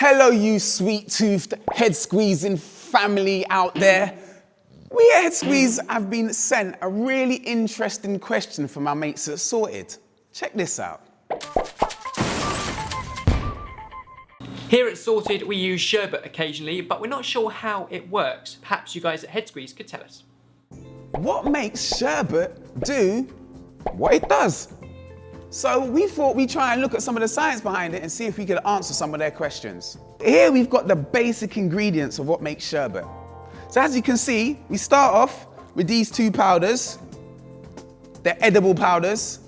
Hello, you sweet-toothed, head-squeezing family out there. We at Head Squeeze have been sent a really interesting question from our mates at Sorted. Check this out. Here at Sorted, we use Sherbet occasionally, but we're not sure how it works. Perhaps you guys at Head Squeeze could tell us. What makes Sherbet do what it does? So we thought we'd try and look at some of the science behind it and see if we could answer some of their questions. Here we've got the basic ingredients of what makes Sherbet. So as you can see, we start off with these two powders. They're edible powders.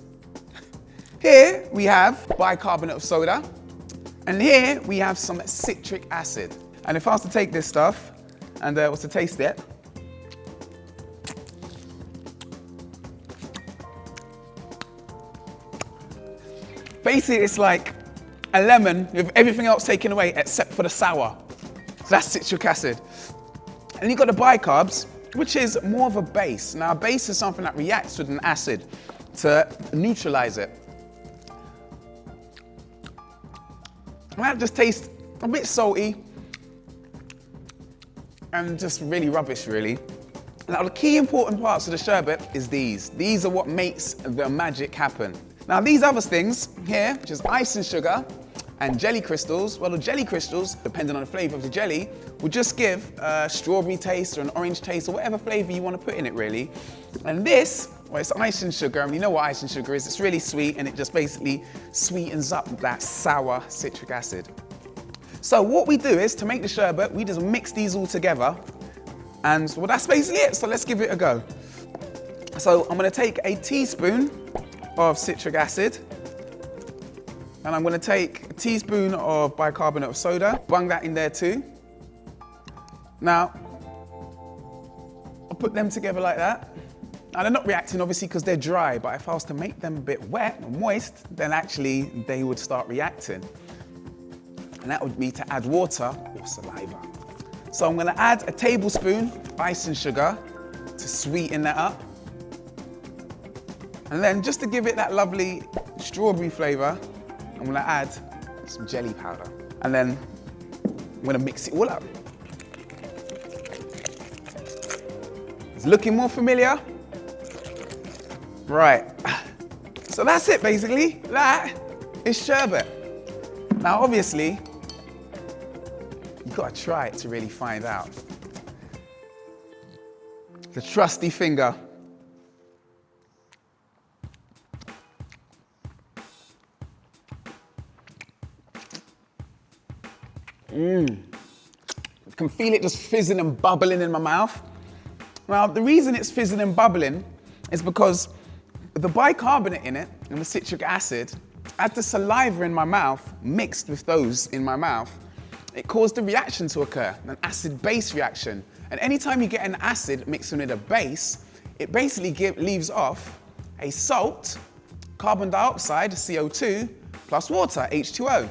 Here we have bicarbonate of soda. And here we have some citric acid. And if I was to take this stuff and was to taste it, basically it's like a lemon with everything else taken away except for the sour. So that's citric acid. And you've got the bicarbs, which is more of a base. Now a base is something that reacts with an acid to neutralize it. And that just tastes a bit salty and just really rubbish, really. Now the key important parts of the sherbet is these. These are what makes the magic happen. Now these other things here, which is icing sugar and jelly crystals, well the jelly crystals, depending on the flavour of the jelly, will just give a strawberry taste or an orange taste or whatever flavour you want to put in it really. And this, well it's icing sugar, and you know what icing sugar is, it's really sweet and it just basically sweetens up that sour citric acid. So what we do is, to make the sherbet, we just mix these all together and well that's basically it, so let's give it a go. So I'm going to take a teaspoon of citric acid, and I'm going to take a teaspoon of bicarbonate of soda, bung that in there too. Now, I'll put them together like that. Now they're not reacting obviously because they're dry, but if I was to make them a bit wet or moist, then actually they would start reacting. And that would be to add water or saliva. So I'm going to add a tablespoon of icing sugar to sweeten that up. And then just to give it that lovely strawberry flavour, I'm going to add some jelly powder. And then I'm going to mix it all up. It's looking more familiar? Right. So that's it basically. That is sherbet. Now obviously, you've got to try it to really find out. The trusty finger. I can feel it just fizzing and bubbling in my mouth. Now, the reason it's fizzing and bubbling is because the bicarbonate in it and the citric acid, as the saliva in my mouth mixed with those in my mouth, it caused a reaction to occur, an acid-base reaction. And anytime you get an acid mixing with a base, it basically leaves off a salt, carbon dioxide, CO2, plus water, H2O.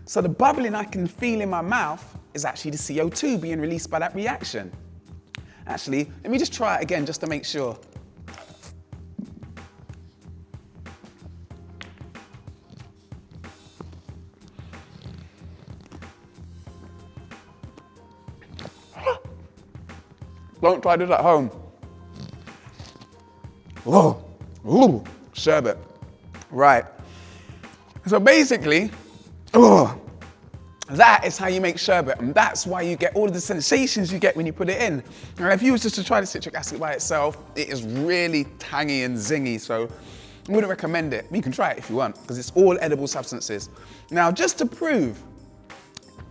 So the bubbling I can feel in my mouth is actually the CO2 being released by that reaction. Actually, let me just try it again just to make sure. Don't try this at home. Oh, ooh, sherbet. Right. So basically, that is how you make sherbet, and that's why you get all of the sensations you get when you put it in. Now, if you was just to try the citric acid by itself, it is really tangy and zingy, so I wouldn't recommend it. You can try it if you want, because it's all edible substances. Now, just to prove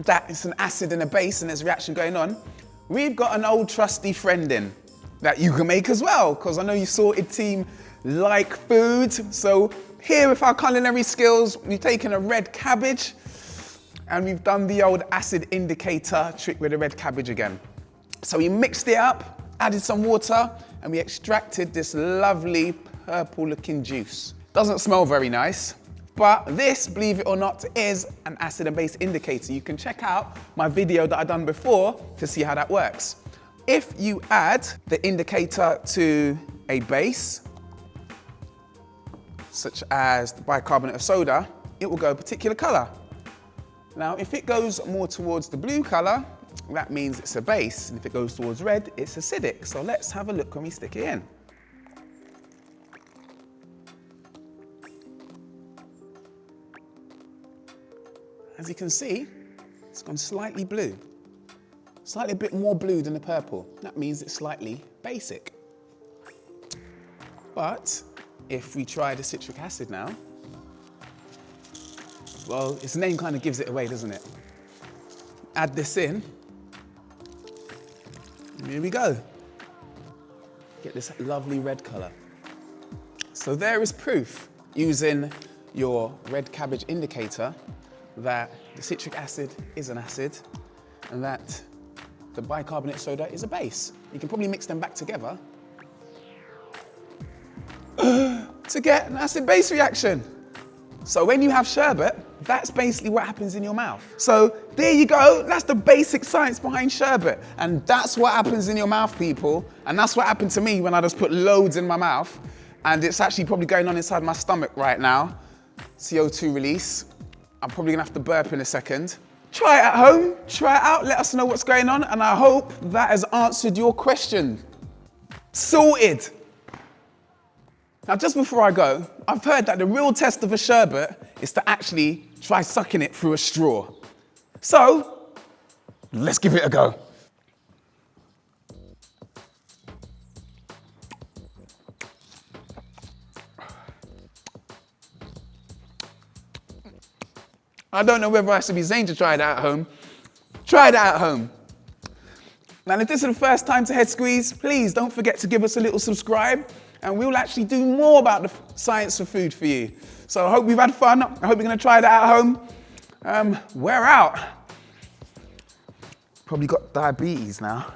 that it's an acid and a base and there's a reaction going on, we've got an old trusty friend in that you can make as well, because I know you Sorted team like food. So here with our culinary skills, we've taken a red cabbage and we've done the old acid indicator trick with the red cabbage again. So we mixed it up, added some water, and we extracted this lovely purple looking juice. Doesn't smell very nice, but this, believe it or not, is an acid and base indicator. You can check out my video that I've done before to see how that works. If you add the indicator to a base, such as the bicarbonate of soda, it will go a particular color. Now, if it goes more towards the blue color, that means it's a base. And if it goes towards red, it's acidic. So let's have a look when we stick it in. As you can see, it's gone slightly blue. Slightly a bit more blue than the purple. That means it's slightly basic. But if we try the citric acid now, well, its name kind of gives it away, doesn't it? Add this in. And here we go. Get this lovely red color. So there is proof using your red cabbage indicator that the citric acid is an acid and that the bicarbonate soda is a base. You can probably mix them back together to get an acid-base reaction. So when you have sherbet, that's basically what happens in your mouth. So there you go, that's the basic science behind sherbet. And that's what happens in your mouth, people. And that's what happened to me when I just put loads in my mouth. And it's actually probably going on inside my stomach right now. CO2 release. I'm probably gonna have to burp in a second. Try it at home, try it out, let us know what's going on. And I hope that has answered your question. Sorted. Now, just before I go, I've heard that the real test of a sherbet is to actually try sucking it through a straw. So, let's give it a go. I don't know whether I should be saying to try it at home. Try it at home. Now, if this is the first time to Head Squeeze, please don't forget to give us a little subscribe. And we'll actually do more about the science of food for you. So I hope you've had fun. I hope you're gonna try that at home. We're out. Probably got diabetes now.